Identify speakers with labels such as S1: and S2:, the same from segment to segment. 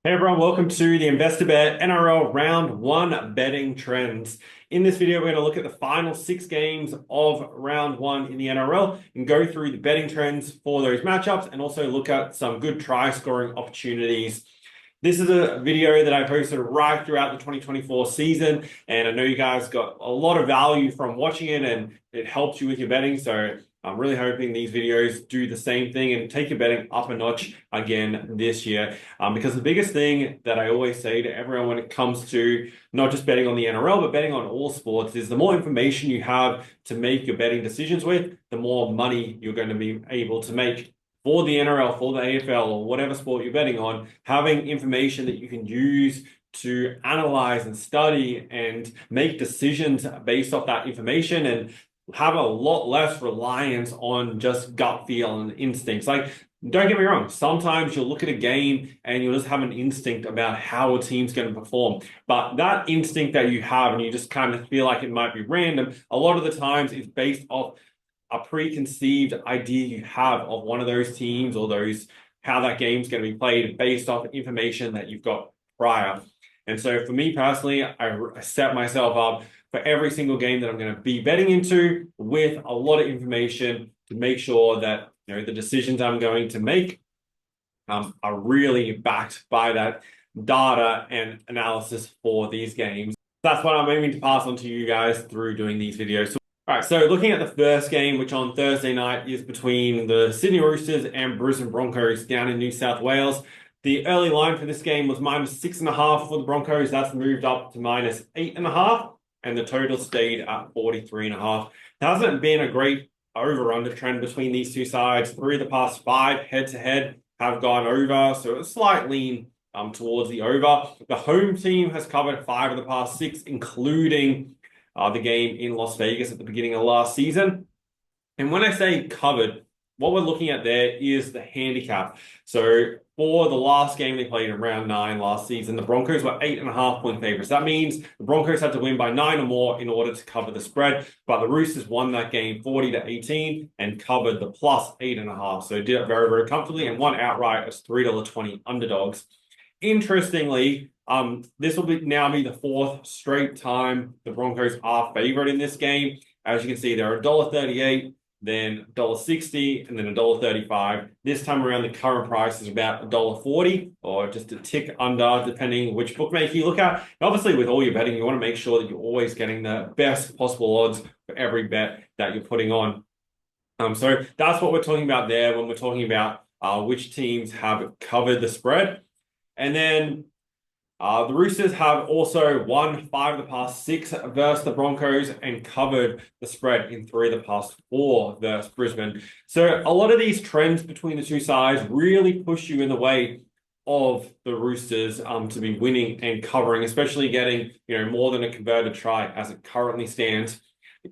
S1: Hey everyone, welcome to the investor.bet NRL Round 1 betting trends. In this video, we're going to look at the final 6 games of Round 1 in the NRL and go through the betting trends for those matchups and also look at some good try scoring opportunities. This is a video that I posted right throughout the 2024 season, and I know you guys got a lot of value from watching it and it helped you with your betting. So I'm really hoping these videos do the same thing and take your betting up a notch again this year. Because the biggest thing that I always say to everyone when it comes to not just betting on the NRL, but betting on all sports is the more information you have to make your betting decisions with, the more money you're going to be able to make. For the NRL, for the AFL, or whatever sport you're betting on, having information that you can use to analyze and study and make decisions based off that information and have a lot less reliance on just gut feel and instincts. Like, don't get me wrong, sometimes you'll look at a game and you'll just have an instinct about how a team's going to perform. But that instinct that you have and you just kind of feel like it might be random, a lot of the times it's based off a preconceived idea you have of one of those teams or those how that game's going to be played based off information that you've got prior. And so for me personally, I set myself up for every single game that I'm going to be betting into with a lot of information to make sure that the decisions I'm going to make are really backed by that data and analysis for these games. That's what I'm aiming to pass on to you guys through doing these videos. All right, so looking at the first game, which on Thursday night is between the Sydney Roosters and Brisbane Broncos down in New South Wales. The early line for this game was -6.5 for the Broncos. That's moved up to -8.5, and the total stayed at 43.5. It hasn't been a great over-under trend between these two sides. 3 of the past 5 head-to-head have gone over, so a slight lean towards the over. The home team has covered 5 of the past 6, including the game in Las Vegas at the beginning of last season. And when I say covered, what we're looking at there is the handicap. So for the last game they played in round 9 last season, the Broncos were 8.5-point favorites. That means the Broncos had to win by 9 or more in order to cover the spread, but the Roosters won that game 40-18 and covered the +8.5. So did it very, very comfortably and won outright as $3.20 underdogs. Interestingly, this will now be the 4th straight time the Broncos are favored in this game. As you can see, they're $1.38, then $1.60, and then $1.35. This time around, the current price is about $1.40, or just a tick under, depending which bookmaker you look at. And obviously, with all your betting, you want to make sure that you're always getting the best possible odds for every bet that you're putting on. So that's what we're talking about there when we're talking about which teams have covered the spread. And then the Roosters have also won 5 of the past 6 versus the Broncos and covered the spread in 3 of the past 4 versus Brisbane. So a lot of these trends between the two sides really push you in the way of the Roosters to be winning and covering, especially getting more than a converted try as it currently stands.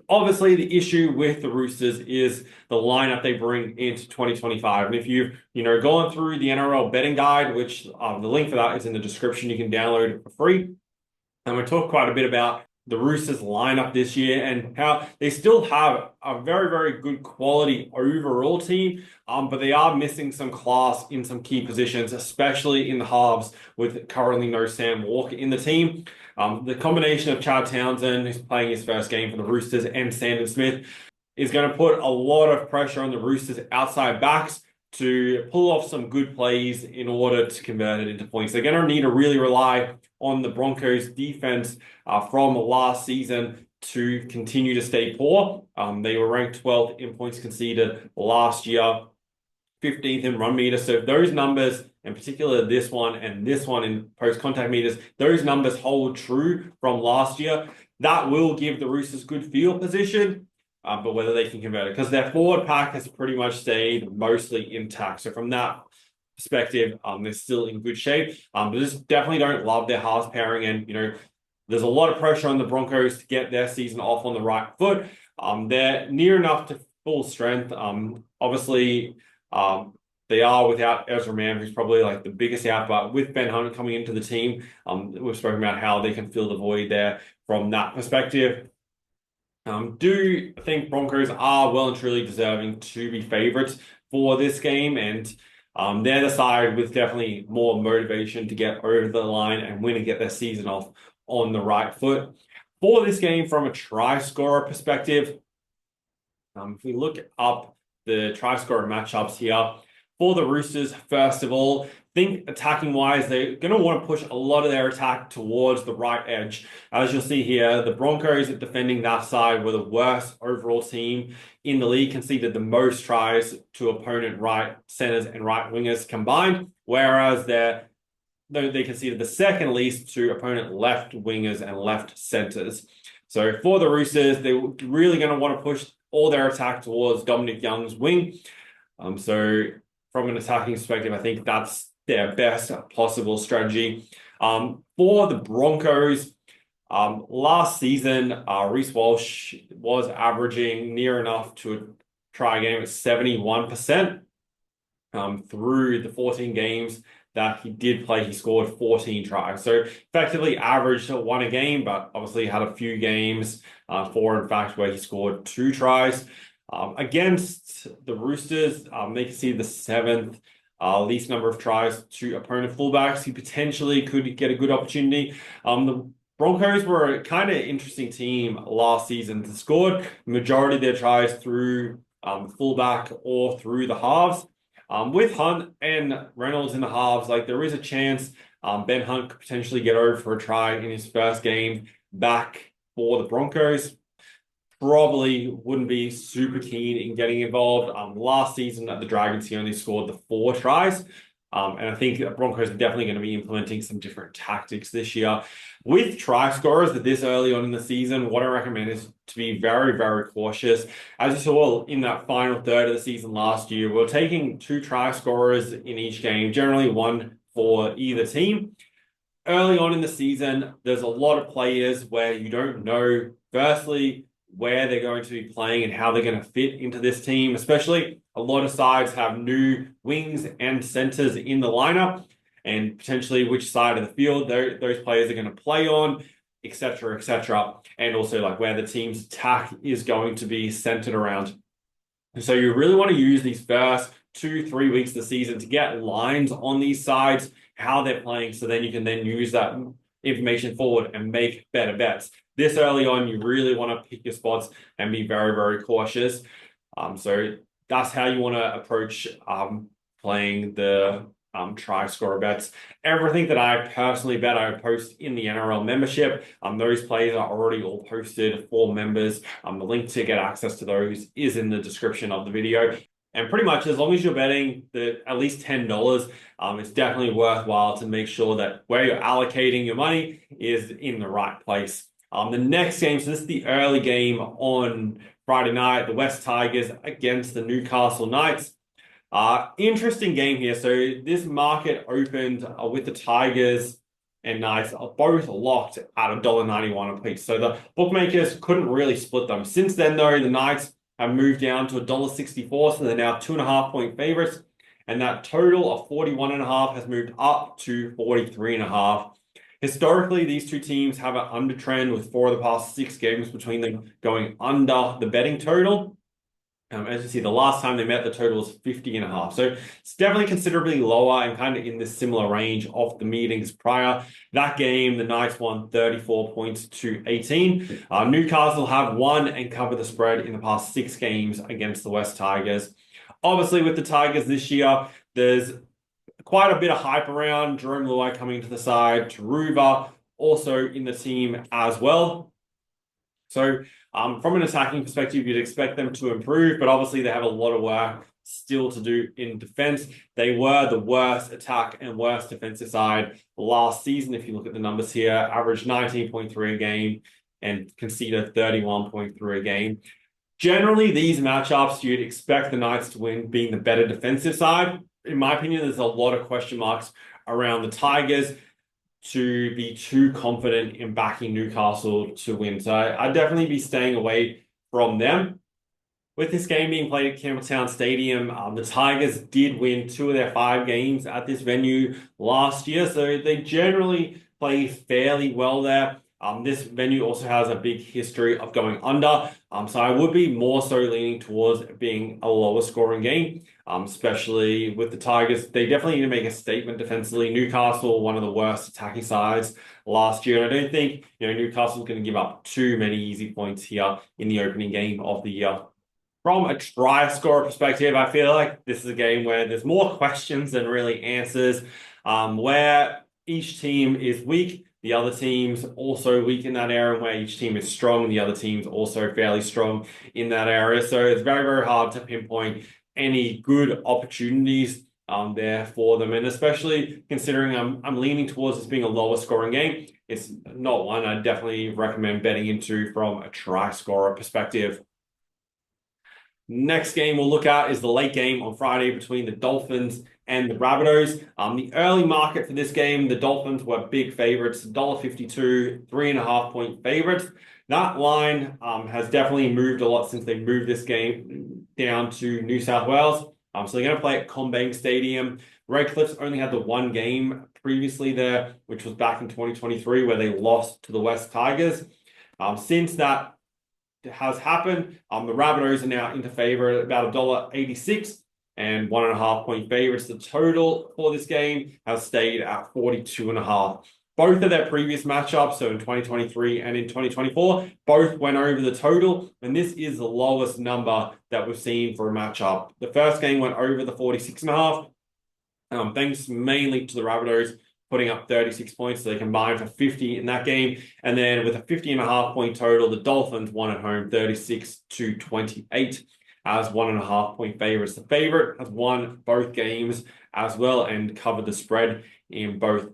S1: Obviously, the issue with the Roosters is the lineup they bring into 2025. And if you've, gone through the NRL betting guide, which the link for that is in the description, you can download it for free. And we talk quite a bit about the Roosters lineup this year and how they still have a very, very good quality overall team, but they are missing some class in some key positions, especially in the halves with currently no Sam Walker in the team. The combination of Chad Townsend, who's playing his first game for the Roosters, and Sandon Smith is going to put a lot of pressure on the Roosters outside backs to pull off some good plays in order to convert it into points. They're going to need to really rely on the Broncos defense from last season to continue to stay poor. They were ranked 12th in points conceded last year, 15th in run meters. So if those numbers, in particular this one and this one in post-contact meters, those numbers hold true from last year, that will give the Roosters good field position. But whether they can convert it, because their forward pack has pretty much stayed mostly intact. So from that perspective, they're still in good shape. But just definitely don't love their halves pairing. And, there's a lot of pressure on the Broncos to get their season off on the right foot. They're near enough to full strength. Obviously, they are without Ezra Mam, who's probably like the biggest out, but with Ben Hunt coming into the team, we've spoken about how they can fill the void there from that perspective. Do think Broncos are well and truly deserving to be favorites for this game, and They're the side with definitely more motivation to get over the line and win and get their season off on the right foot. For this game, from a try scorer perspective, if we look up the try scorer matchups here, for the Roosters, first of all, think attacking wise, they're going to want to push a lot of their attack towards the right edge. As you'll see here, the Broncos at defending that side were the worst overall team in the league, conceded the most tries to opponent right centers and right wingers combined, whereas they conceded the second least to opponent left wingers and left centers. So for the Roosters, they're really going to want to push all their attack towards Dominic Young's wing. So from an attacking perspective, I think that's their best possible strategy. For the Broncos, last season, Reece Walsh was averaging near enough to a try game at 71%. Through the 14 games that he did play, he scored 14 tries. So effectively averaged one a game, but obviously had a few games, 4 in fact, where he scored 2 tries. Against the Roosters, they can see the 7th least number of tries to opponent fullbacks. He potentially could get a good opportunity. The Broncos were a kind of interesting team last season. They scored the majority of their tries through fullback or through the halves. With Hunt and Reynolds in the halves, like there is a chance Ben Hunt could potentially get over for a try in his first game back for the Broncos. Probably wouldn't be super keen in getting involved. Last season at the Dragons, he only scored the 4 tries. And I think the Broncos are definitely going to be implementing some different tactics this year. With try scorers this early on in the season, what I recommend is to be very, very cautious. As you saw in that final third of the season last year, we're taking 2 try scorers in each game, generally 1 for either team. Early on in the season, there's a lot of players where you don't know, firstly, where they're going to be playing and how they're going to fit into this team, especially a lot of sides have new wings and centers in the lineup and potentially which side of the field those players are going to play on, etc., etc. And also like where the team's attack is going to be centered around. So you really want to use these first 2-3 weeks of the season to get lines on these sides, how they're playing, so then you can then use that information forward and make better bets. This early on, you really want to pick your spots and be very, very cautious. So that's how you want to approach playing the try scorer bets. Everything that I personally bet, I post in the NRL membership. Those plays are already all posted for members. The link to get access to those is in the description of the video. And pretty much as long as you're betting at least $10, it's definitely worthwhile to make sure that where you're allocating your money is in the right place. The next game, so this is the early game on Friday night, the West Tigers against the Newcastle Knights. Interesting game here. So this market opened with the Tigers and Knights both locked at $1.91 apiece. So the bookmakers couldn't really split them. Since then, though, the Knights have moved down to $1.64, so they're now 2.5-point favorites. And that total of 41.5 has moved up to 43.5. Historically, these two teams have an under trend with 4 of the past 6 games between them going under the betting total. As you see, the last time they met, the total was 50.5. So it's definitely considerably lower and kind of in this similar range of the meetings prior. That game, the Knights won 34 points to 18. Newcastle have won and covered the spread in the past 6 games against the West Tigers. Obviously, with the Tigers this year, there's quite a bit of hype around Jerome Luai coming to the side, Taruva also in the team as well. So from an attacking perspective, you'd expect them to improve, but obviously they have a lot of work still to do in defense. They were the worst attack and worst defensive side last season. If you look at the numbers here, averaged 19.3 a game and conceded 31.3 a game. Generally, these matchups, you'd expect the Knights to win being the better defensive side. In my opinion, there's a lot of question marks around the Tigers to be too confident in backing Newcastle to win. So I'd definitely be staying away from them. With this game being played at Campbelltown Stadium, the Tigers did win 2 of their 5 games at this venue last year. So they generally play fairly well there. This venue also has a big history of going under, so I would be more so leaning towards being a lower scoring game, especially with the Tigers. They definitely need to make a statement defensively. Newcastle, one of the worst attacking sides last year, and I don't think Newcastle's going to give up too many easy points here in the opening game of the year. From a try scorer perspective, I feel like this is a game where there's more questions than really answers, where each team is weak. The other team's also weak in that area, and where each team is strong, the other team's also fairly strong in that area. So it's very, very hard to pinpoint any good opportunities there for them. And especially considering I'm leaning towards this being a lower scoring game, it's not one I definitely recommend betting into from a try scorer perspective. Next game we'll look at is the late game on Friday between the Dolphins and the Rabbitohs. The early market for this game, the Dolphins were big favorites, $1.52, 3.5-point favorites. That line has definitely moved a lot since they moved this game down to New South Wales. So they're going to play at CommBank Stadium. Redcliffe's only had the one game previously there, which was back in 2023, where they lost to the West Tigers. Since that has happened, the Rabbitohs are now into favor at about $1.86 and 1.5-point favorites. The total for this game has stayed at 42.5. Both of their previous matchups, so in 2023 and in 2024, both went over the total, and this is the lowest number that we've seen for a matchup. The first game went over the 46.5, thanks mainly to the Rabbitohs putting up 36 points, so they combined for 50 in that game. And then with a 50.5-point total, the Dolphins won at home 36-28 as 1.5-point favorites. The favorite has won both games as well and covered the spread in both.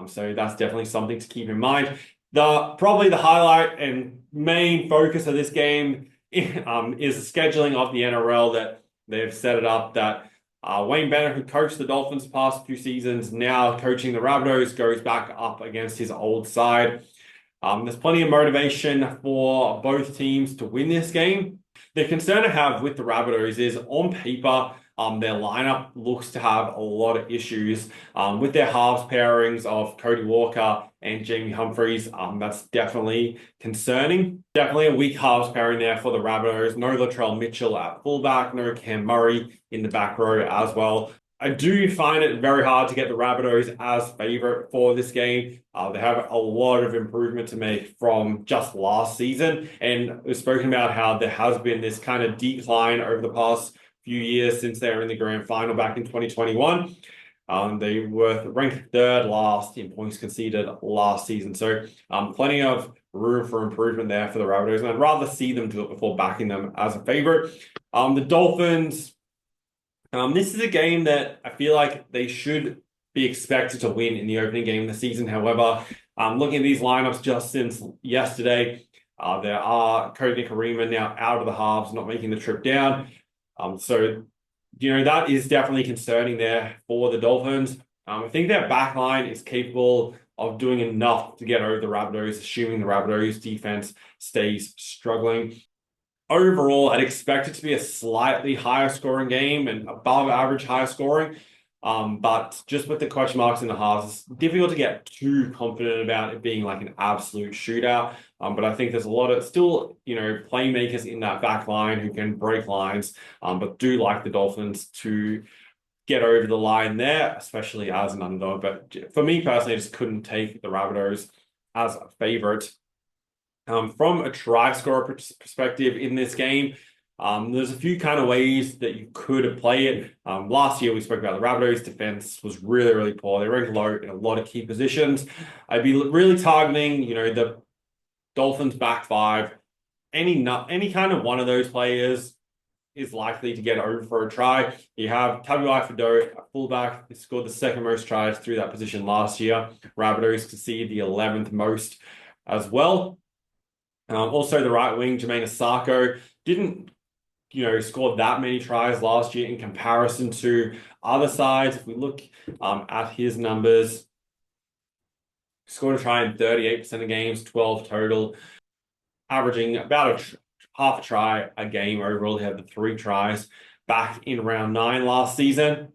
S1: So that's definitely something to keep in mind. Probably the highlight and main focus of this game is the scheduling of the NRL, that they've set it up that Wayne Bennett, who coached the Dolphins the past few seasons, now coaching the Rabbitohs, goes back up against his old side. There's plenty of motivation for both teams to win this game. The concern I have with the Rabbitohs is, on paper, their lineup looks to have a lot of issues with their halves pairings of Cody Walker and Jamie Humphries. That's definitely concerning. Definitely a weak halves pairing there for the Rabbitohs. No Latrell Mitchell at fullback, no Cam Murray in the back row as well. I do find it very hard to get the Rabbitohs as favorite for this game. They have a lot of improvement to make from just last season, and we've spoken about how there has been this kind of decline over the past few years since they were in the grand final back in 2021. They were ranked third last in points conceded last season. So plenty of room for improvement there for the Rabbitohs, and I'd rather see them do it before backing them as a favorite. The Dolphins, this is a game that I feel like they should be expected to win in the opening game of the season. However, looking at these lineups just since yesterday, there are Cody Nikorima now out of the halves, not making the trip down. So that is definitely concerning there for the Dolphins. I think their back line is capable of doing enough to get over the Rabbitohs, assuming the Rabbitohs defense stays struggling. Overall, I'd expect it to be a slightly higher scoring game and above average higher scoring. But just with the question marks in the halves, it's difficult to get too confident about it being like an absolute shootout. But I think there's a lot of still, playmakers in that back line who can break lines, but do like the Dolphins to get over the line there, especially as an underdog. But for me personally, I just couldn't take the Rabbitohs as a favorite. From a try scorer perspective in this game, there's a few kind of ways that you could play it. Last year, we spoke about the Rabbitohs defense was really, really poor. They ranked low in a lot of key positions. I'd be really targeting, the Dolphins back five. Any kind of one of those players is likely to get over for a try. You have Tabuai Fido, a fullback, who scored the second most tries through that position last year. Rabbitohs conceded the 11th most as well. Also, the right wing, Jermaine Asako, didn't score that many tries last year in comparison to other sides. If we look at his numbers, scored a try in 38% of games, 12 total, averaging about half a try a game overall. He had the 3 tries back in round 9 last season.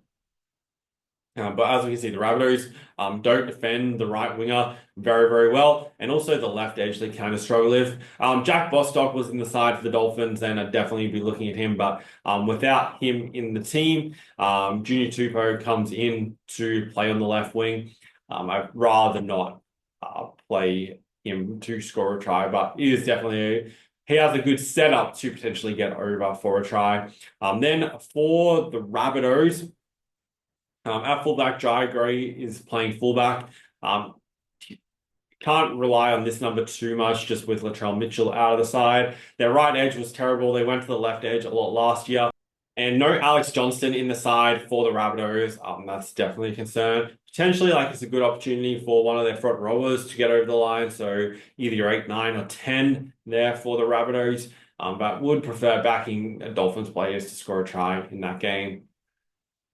S1: But as we can see, the Rabbitohs don't defend the right winger very, very well. And also the left edge they kind of struggle with. Jack Bostock was in the side for the Dolphins, and I'd definitely be looking at him. But without him in the team, Junior Tupou comes in to play on the left wing. I'd rather not play him to score a try, but he is definitely he has a good setup to potentially get over for a try. Then for the Rabbitohs, at fullback, Jai Gray is playing fullback. Can't rely on this number too much just with Latrell Mitchell out of the side. Their right edge was terrible. They went to the left edge a lot last year. And no Alex Johnston in the side for the Rabbitohs. That's definitely a concern. Potentially, like it's a good opportunity for one of their front rowers to get over the line. So either your 8, 9, or 10 there for the Rabbitohs. But would prefer backing Dolphins players to score a try in that game.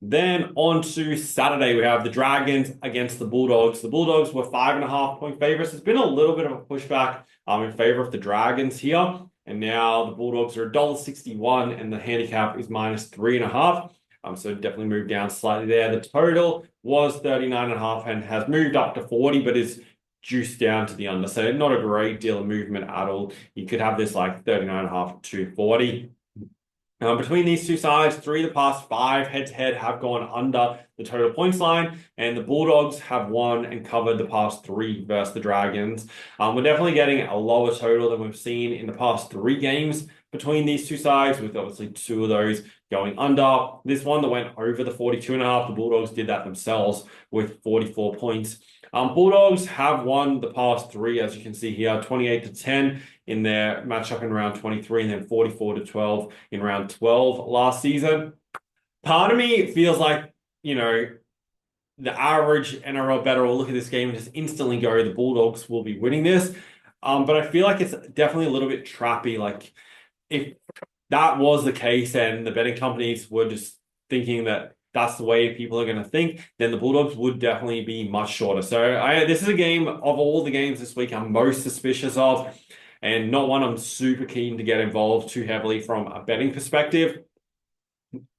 S1: Then on to Saturday, we have the Dragons against the Bulldogs. The Bulldogs were 5.5-point favorites. There's been a little bit of a pushback in favor of the Dragons here. And now the Bulldogs are $1.61 and the handicap is -3.5. So definitely moved down slightly there. The total was 39.5 and has moved up to 40, but is juiced down to the under. So not a great deal of movement at all. You could have this like 39.5 to 40. Between these two sides, 3 of the past 5 head-to-head have gone under the total points line, and the Bulldogs have won and covered the past 3 versus the Dragons. We're definitely getting a lower total than we've seen in the past 3 games between these two sides, with obviously 2 of those going under. This one that went over the 42.5, the Bulldogs did that themselves with 44 points. Bulldogs have won the past 3, as you can see here, 28-10 in their matchup in round 23, and then 44-12 in round 12 last season. Part of me feels like, the average NRL bettor will look at this game and just instantly go, the Bulldogs will be winning this. But I feel like it's definitely a little bit trappy. Like, if that was the case and the betting companies were just thinking that that's the way people are going to think, then the Bulldogs would definitely be much shorter. So this is a game of all the games this week I'm most suspicious of, and not one I'm super keen to get involved too heavily from a betting perspective.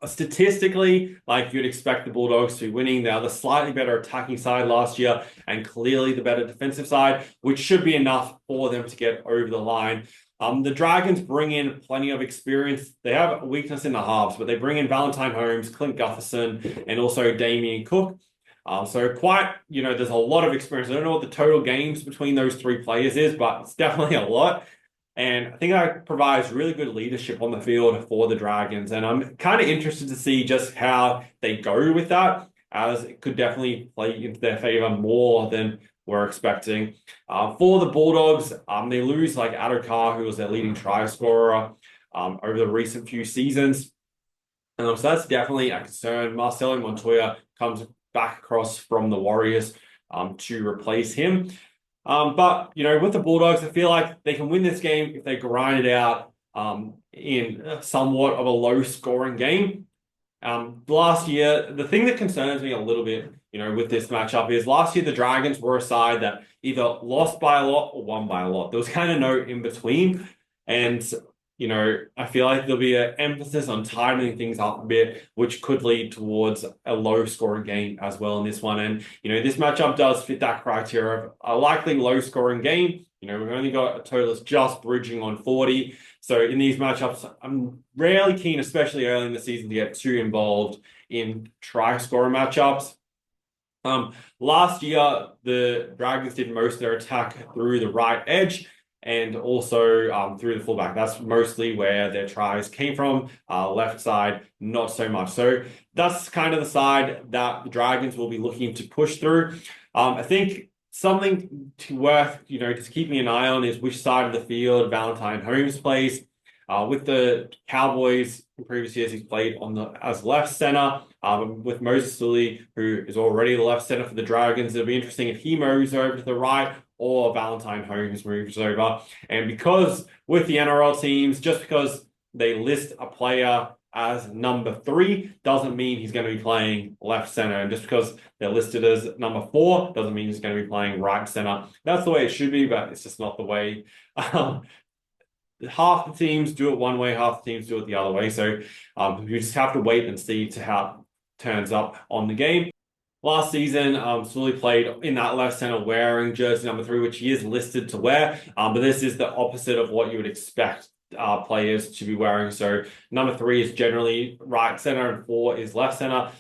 S1: Statistically, like you'd expect the Bulldogs to be winning. They're the slightly better attacking side last year and clearly the better defensive side, which should be enough for them to get over the line. The Dragons bring in plenty of experience. They have a weakness in the halves, but they bring in Valentine Holmes, Clint Gutherson, and also Damien Cook. So quite, there's a lot of experience. I don't know what the total games between those 3 players is, but it's definitely a lot. And I think that provides really good leadership on the field for the Dragons. And I'm kind of interested to see just how they go with that, as it could definitely play into their favor more than we're expecting. For the Bulldogs, they lose like Adokar, who was their leading try scorer over the recent few seasons. So that's definitely a concern. Marcelo Montoya comes back across from the Warriors to replace him. But, with the Bulldogs, I feel like they can win this game if they grind it out in somewhat of a low-scoring game. Last year, the thing that concerns me a little bit, with this matchup is last year the Dragons were a side that either lost by a lot or won by a lot. There was kind of no in between. And, I feel like there'll be an emphasis on tightening things up a bit, which could lead towards a low-scoring game as well in this one. And, this matchup does fit that criteria of a likely low-scoring game. We've only got a total that's just bridging on 40. So in these matchups, I'm rarely keen, especially early in the season, to get too involved in try-scorer matchups. Last year, the Dragons did most of their attack through the right edge and also through the fullback. That's mostly where their tries came from. Left side, not so much. So that's kind of the side that the Dragons will be looking to push through. I think something worth, just keeping an eye on is which side of the field Valentine Holmes plays. With the Cowboys in previous years, he's played as left center. With Moses Sully, who is already the left center for the Dragons, it'll be interesting if he moves over to the right or Valentine Holmes moves over. And because with the NRL teams, just because they list a player as number 3 doesn't mean he's going to be playing left center. And just because they're listed as number 4 doesn't mean he's going to be playing right center. That's the way it should be, but it's just not the way. Half the teams do it one way, half the teams do it the other way. So you just have to wait and see to how it turns up on the game. Last season, Sully played in that left center wearing jersey number 3, which he is listed to wear. But this is the opposite of what you would expect players to be wearing. So number 3 is generally right center and 4 is left center.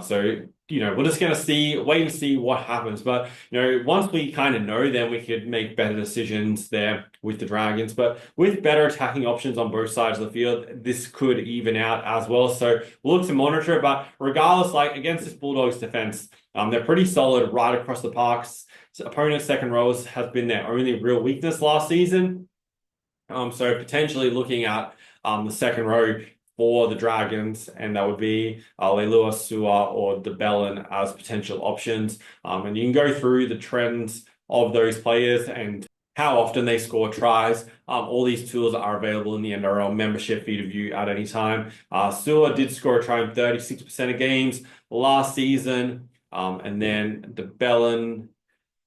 S1: So we're just gonna wait and see what happens. But once we kind of know, then we could make better decisions there with the Dragons. But with better attacking options on both sides of the field, this could even out as well. So we'll look to monitor it. But regardless, like against this Bulldogs defense, they're pretty solid right across the parks. So opponents' second rows has been their only real weakness last season. So potentially looking at the second row for the Dragons, and that would be Leilua, Sua, or DeBellin as potential options. And you can go through the trends of those players and how often they score tries. All these tools are available in the NRL membership for you to view at any time. Sua did score a try in 36% of games last season, and then DeBellin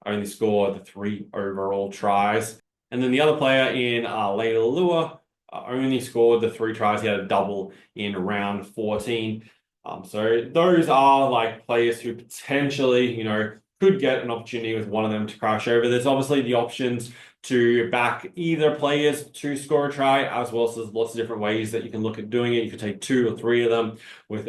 S1: only scored the 3 overall tries. And then the other player in Leilua only scored the 3 tries. He had a double in round 14. So those are like players who potentially, could get an opportunity with one of them to crash over. There's obviously the options to back either players to score a try, as well as there's lots of different ways that you can look at doing it. You could take 2 or 3 of them with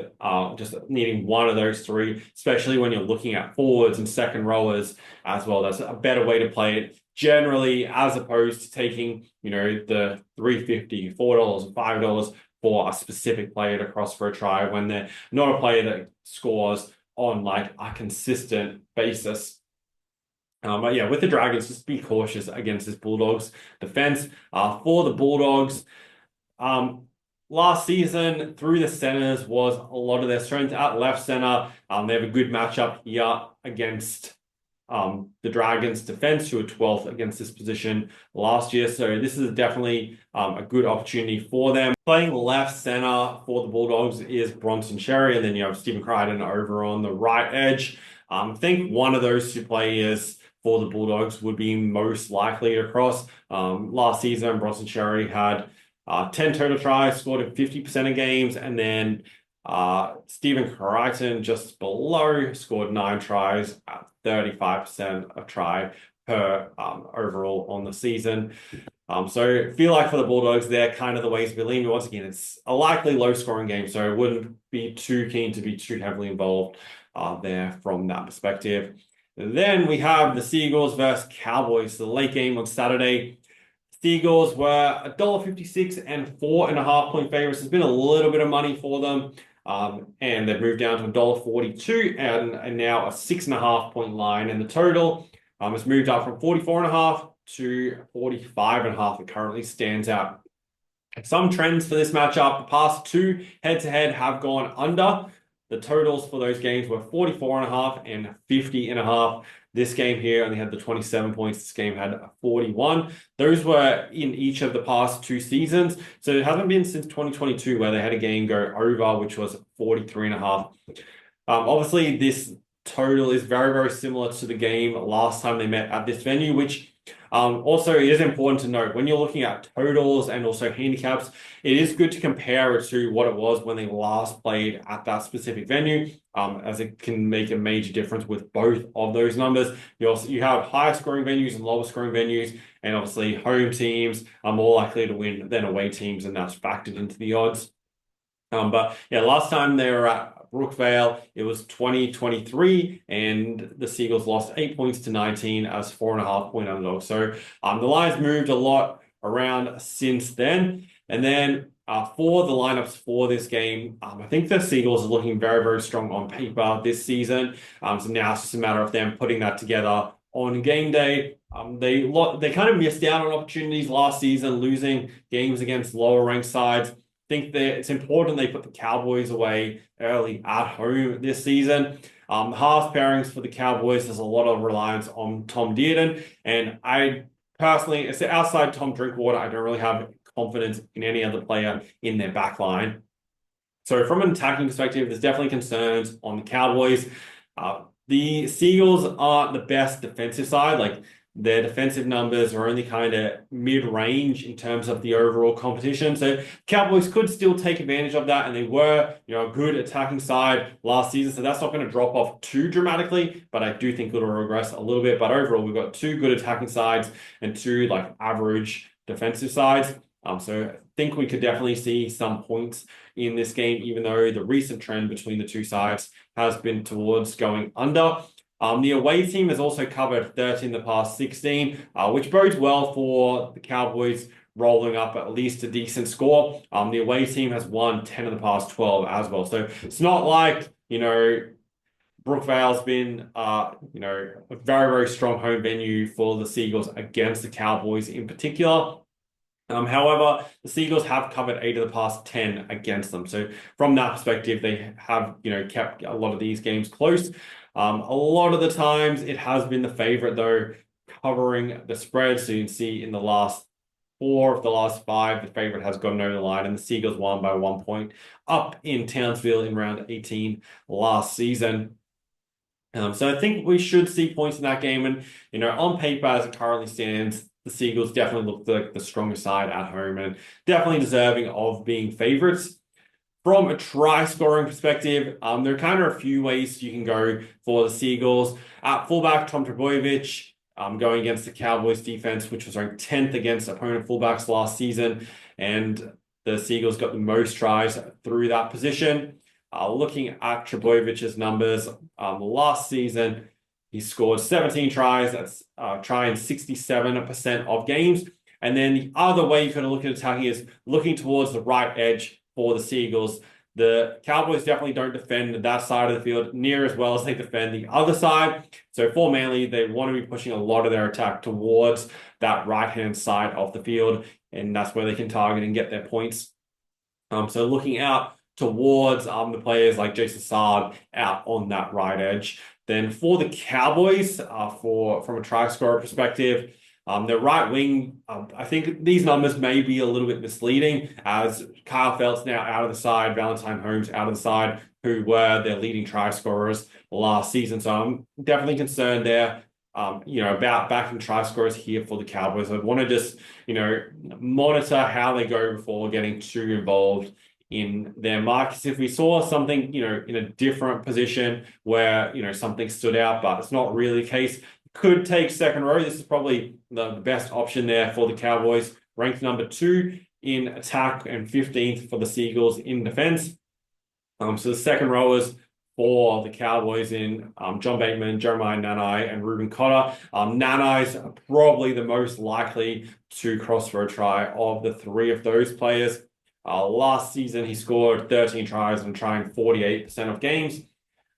S1: just needing one of those 3, especially when you're looking at forwards and second rowers as well. That's a better way to play it generally, as opposed to taking, the $3.50, $4, $5 for a specific player to cross for a try when they're not a player that scores on like a consistent basis. But yeah, with the Dragons, just be cautious against this Bulldogs defense. For the Bulldogs, last season through the centers was a lot of their strength at left center. They have a good matchup here against the Dragons defense, who were 12th against this position last year. So this is definitely a good opportunity for them. Playing left center for the Bulldogs is Bronson Xerri, and then you have Stephen Crichton over on the right edge. I think one of those 2 players for the Bulldogs would be most likely to cross. Last season, Bronson Xerri had 10 total tries, scored in 50% of games, and then Stephen Crichton just below scored 9 tries at 35% of try per overall on the season. So feel like for the Bulldogs, they're kind of the ways we lean. Once again, it's a likely low scoring game, so I wouldn't be too keen to be too heavily involved there from that perspective. Then we have the Seagulls versus Cowboys, the late game on Saturday. Seagulls were $1.56 and 4.5 point favorites. There's been a little bit of money for them. And they've moved down to $1.42 and now a 6.5 point line. And the total has moved up from 44.5 to 45.5. It currently stands out. Some trends for this matchup: the past 2 head-to-head have gone under. The totals for those games were 44.5 and 50.5. This game here only had the 27 points. This game had 41. Those were in each of the past 2 seasons. So it hasn't been since 2022 where they had a game go over, which was 43.5. Obviously, this total is very, very similar to the game last time they met at this venue, which also it is important to note when you're looking at totals and also handicaps, it is good to compare it to what it was when they last played at that specific venue, as it can make a major difference with both of those numbers. You have higher scoring venues and lower scoring venues, and obviously home teams are more likely to win than away teams, and that's factored into the odds. But yeah, last time they were at Brookvale, it was 2023, and the Seagulls lost 8 points to 19 as 4.5 point underdog. So the lines moved a lot around since then. And then for the lineups for this game, I think the Seagulls are looking very, very strong on paper this season. So now it's just a matter of them putting that together on game day. They kind of missed out on opportunities last season, losing games against lower ranked sides. Think that it's important they put the Cowboys away early at home this season. Half pairings for the Cowboys, there's a lot of reliance on Tom Dearden, and I personally, outside Tom Drinkwater, I don't really have confidence in any other player in their back line. So from an attacking perspective, there's definitely concerns on the Cowboys. The Seagulls aren't the best defensive side. Like, their defensive numbers are only kind of mid-range in terms of the overall competition. So Cowboys could still take advantage of that, and they were, a good attacking side last season. So that's not going to drop off too dramatically, but I do think it'll regress a little bit. But overall, we've got two good attacking sides and two like average defensive sides. So I think we could definitely see some points in this game, even though the recent trend between the two sides has been towards going under. The away team has also covered 13 the past 16, which bodes well for the Cowboys rolling up at least a decent score. The away team has won 10 of the past 12 as well. So it's not like, Brookvale's been, a very, very strong home venue for the Seagulls against the Cowboys in particular. However, the Seagulls have covered 8 of the past 10 against them. So from that perspective, they have, kept a lot of these games close. A lot of the times it has been the favorite though, covering the spread. So you can see in the last 4 of the last 5, the favorite has gone over the line, and the Seagulls won by 1 point up in Townsville in round 18 last season. So I think we should see points in that game. And, on paper, as it currently stands, the Seagulls definitely look like the stronger side at home and definitely deserving of being favorites. From a try scoring perspective, there are kind of a few ways you can go for the Seagulls. At fullback, Tom Trbojevic, going against the Cowboys defense, which was ranked 10th against opponent fullbacks last season. And the Seagulls got the most tries through that position. Looking at Trebojevic's numbers, last season, he scored 17 tries. That's trying 67% of games. And then the other way you can look at attacking is looking towards the right edge for the Seagulls. The Cowboys definitely don't defend that side of the field near as well as they defend the other side. So for Manly, they want to be pushing a lot of their attack towards that right-hand side of the field, and that's where they can target and get their points. So looking out towards the players like Jason Saad out on that right edge. Then for the Cowboys, from a try scorer perspective, their right wing, I think these numbers may be a little bit misleading as Kyle Felt's now out of the side, Valentine Holmes out of the side, who were their leading try scorers last season. So I'm definitely concerned there, about backing try scorers here for the Cowboys. I want to just, monitor how they go before getting too involved in their markets. If we saw something, in a different position where, something stood out, but it's not really the case, could take second row. This is probably the best option there for the Cowboys, ranked number 2 in attack and 15th for the Seagulls in defense. So the second rowers for the Cowboys in John Bateman, Jeremiah Nanai, and Ruben Cotter. Nanai's probably the most likely to cross for a try of the 3 of those players. Last season, he scored 13 tries and trying 48% of games.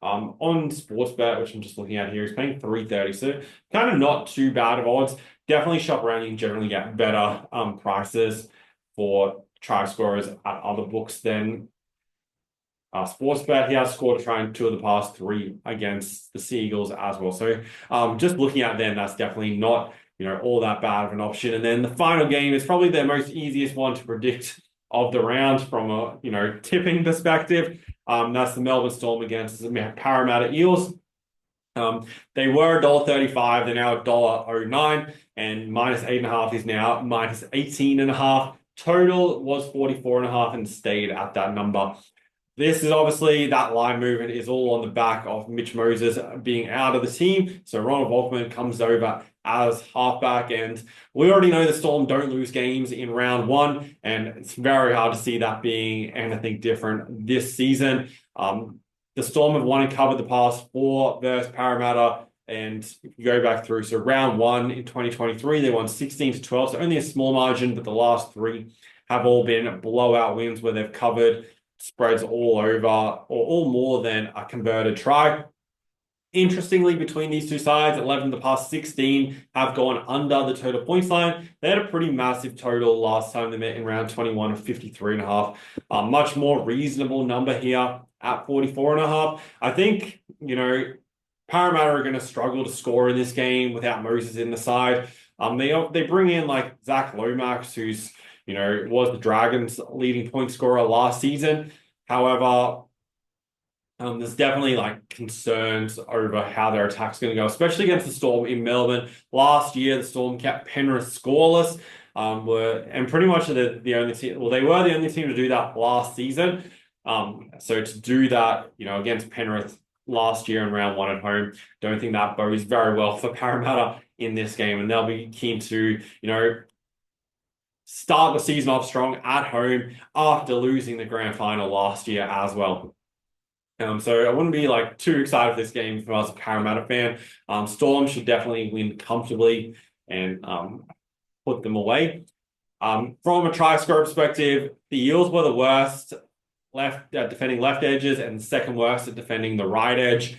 S1: On Sportsbet, which I'm just looking at here, he's paying $3.30, so kind of not too bad of odds. Definitely shop around. You can generally get better prices for try scorers at other books than Sportsbet. He has scored a try in 2 of the past 3 against the Seagulls as well. So just looking at them, that's definitely not all that bad of an option. And then the final game is probably the most easiest one to predict of the round from a tipping perspective. That's the Melbourne Storm against the Parramatta Eels. They were $1.35, they're now $1.09, and minus 8.5 is now minus 18.5. Total was 44.5 and stayed at that number. This is obviously, that line movement is all on the back of Mitch Moses being out of the team. So Ronald Volkman comes over as halfback, and we already know the Storm don't lose games in round 1, and it's very hard to see that being anything different this season. The Storm have won and covered the past 4 versus Parramatta, and if you go back through, so round 1 in 2023, they won 16-12, so only a small margin, but the last 3 have all been blowout wins where they've covered spreads all over or all more than a converted try. Interestingly, between these two sides, 11 of the past 16 have gone under the total points line. They had a pretty massive total last time they met in round 21 of 53.5. A much more reasonable number here at 44.5. I think, Parramatta are going to struggle to score in this game without Moses in the side. They bring in like Zach Lomax, who's was the Dragons' leading point scorer last season. However, There's definitely like concerns over how their attack's going to go, especially against the Storm in Melbourne. Last year, the Storm kept Penrith scoreless. And pretty much the only team. Well, they were the only team to do that last season. So to do that, against Penrith last year in round one at home, don't think that bodes very well for Parramatta in this game, and they'll be keen to, start the season off strong at home after losing the grand final last year as well. So I wouldn't be like too excited for this game if I was a Parramatta fan. Storm should definitely win comfortably and put them away. From a try score perspective, the Eels were the worst defending left edges and second worst at defending the right edge.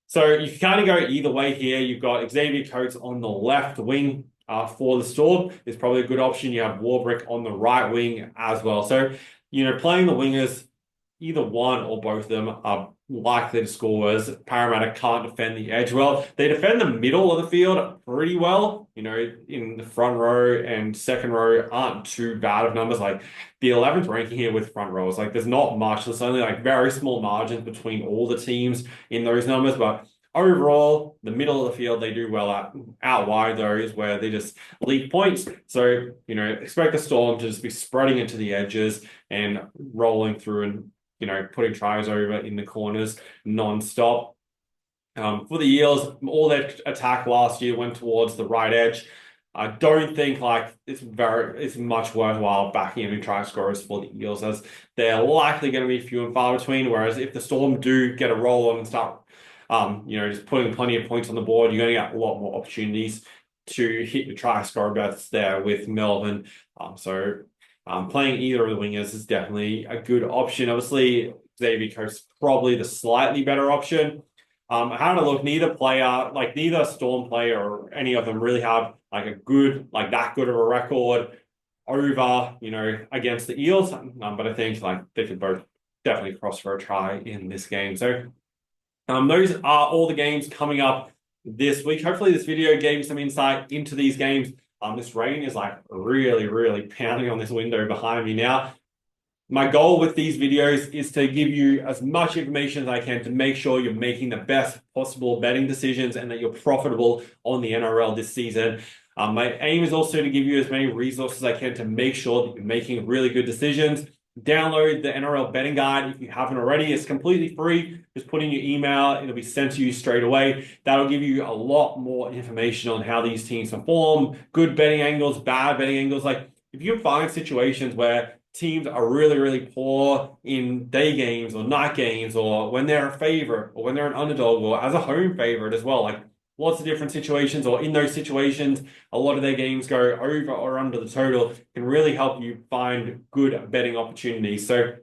S1: So you can kind of go either way here. You've got Xavier Coates on the left wing for the Storm. Is probably a good option. You have Warbrick on the right wing as well. So, playing the wingers, either one or both of them are likely to score, as Parramatta can't defend the edge well. They defend the middle of the field pretty well. In the front row and second row aren't too bad of numbers. Like the 11th ranking here with front rows, like there's not much. There's only like very small margins between all the teams in those numbers, but overall, the middle of the field, they do well at. Out wide, though, is where they just leak points. So, expect the Storm to just be spreading into the edges and rolling through and, putting tries over in the corners non-stop. For the Eels, all their attack last year went towards the right edge. I don't think it's much worthwhile backing any try scorers for the Eels, as they're likely going to be few and far between. Whereas if the Storm do get a roll on and start just putting plenty of points on the board, you're going to get a lot more opportunities to hit your try scorer bets there with Melbourne. Playing either of the wingers is definitely a good option. Obviously, Xavier Coates probably the slightly better option. I had a look, neither Storm player or any of them really have that good of a record over, against the Eels. But I think they could both definitely cross for a try in this game. So those are all the games coming up this week. Hopefully this video gave you some insight into these games. This rain is really, really pounding on this window behind me now. My goal with these videos is to give you as much information as I can to make sure you're making the best possible betting decisions and that you're profitable on the NRL this season. My aim is also to give you as many resources as I can to make sure that you're making really good decisions. Download the NRL betting guide if you haven't already. It's completely free. Just put in your email. It'll be sent to you straight away. That'll give you a lot more information on how these teams perform, good betting angles, bad betting angles. If you find situations where teams are really, really poor in day games or night games, or when they're a favorite or when they're an underdog or as a home favorite as well, lots of different situations, or in those situations, a lot of their games go over or under the total, can really help you find good betting opportunities. So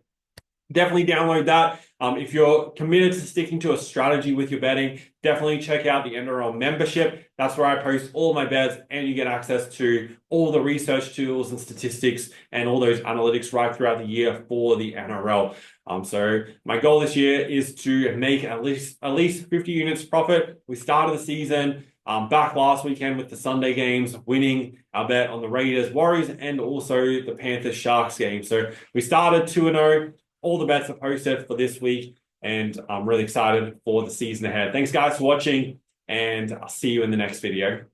S1: definitely download that. If you're committed to sticking to a strategy with your betting, definitely check out the NRL membership. That's where I post all my bets, and you get access to all the research tools and statistics and all those analytics right throughout the year for the NRL. So my goal this year is to make at least 50 units profit. We started the season back last weekend with the Sunday games, winning our bet on the Raiders, Warriors, and also the Panthers Sharks game. So we started 2-0. All the bets are posted for this week, and I'm really excited for the season ahead. Thanks, guys, for watching, and I'll see you in the next video.